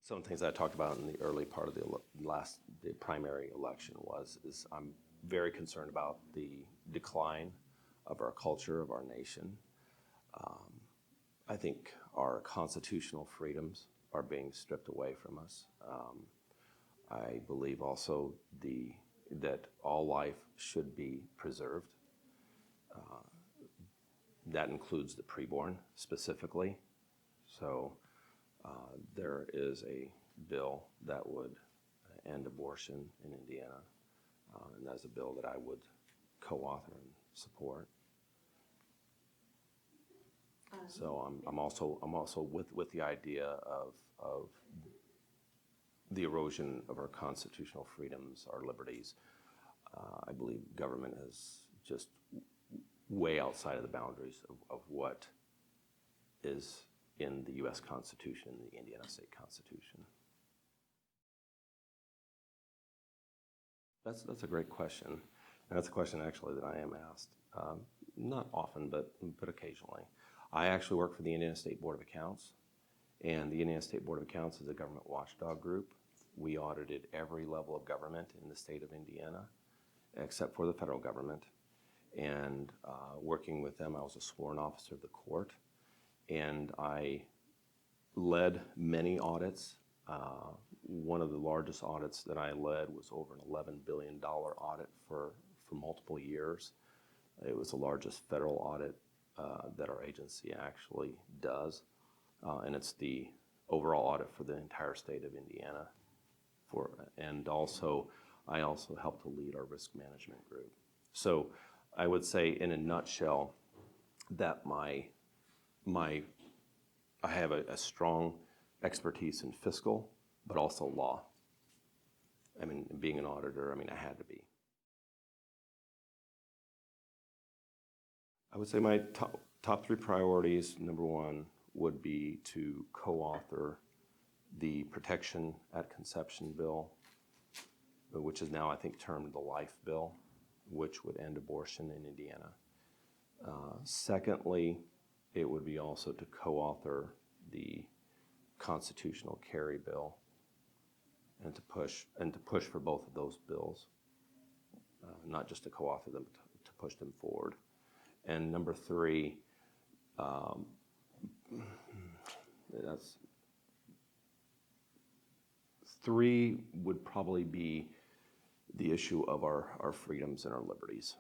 Some of the things I talked about in the early part of the primary election is I'm very concerned about the decline of our culture, of our nation. I think our constitutional freedoms are being stripped away from us. I believe also that all life should be preserved. That includes the preborn specifically. So there is a bill that would end abortion in Indiana, and that's a bill that I would co-author and support. So I'm also with the idea of the erosion of our constitutional freedoms, our liberties. I believe government is just way outside of the boundaries of what is in the U.S. Constitution, the Indiana State Constitution. That's a great question. And that's a question actually that I am asked, not often, but occasionally. I actually work for the Indiana State Board of Accounts, and the Indiana State Board of Accounts is a government watchdog group. We audited every level of government in the state of Indiana, except for the federal government. And working with them, I was a sworn officer of the court, and I led many audits. One of the largest audits that I led was over an $11 billion audit for multiple years. It was the largest federal audit that our agency actually does, and it's the overall audit for the entire state of Indiana. And also, I also helped to lead our risk management group. So I would say in a nutshell that I have a strong expertise in fiscal, but also law. I mean, being an auditor, I had to be. I would say my top three priorities, number one, would be to co-author the Protection at Conception bill, which is now, I think, termed the Life Bill, which would end abortion in Indiana. Secondly, it would be also to co-author the constitutional carry bill and to push for both of those bills, not just to co-author them, but to push them forward. And number three, three would probably be the issue of our freedoms and our liberties.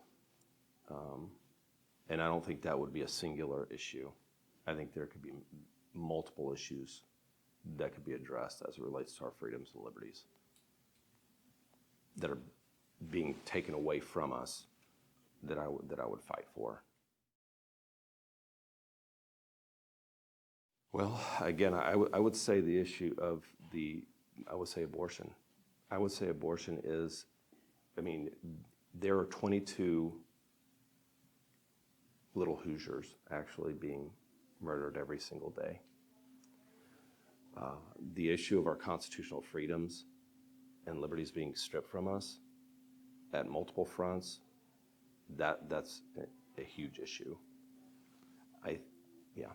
And I don't think that would be a singular issue. I think there could be multiple issues that could be addressed as it relates to our freedoms and liberties that are being taken away from us that I would fight for. Well, again, I would say the issue of abortion. I would say abortion is, there are 22 little Hoosiers actually being murdered every single day. The issue of our constitutional freedoms and liberties being stripped from us at multiple fronts, that's a huge issue. Yeah.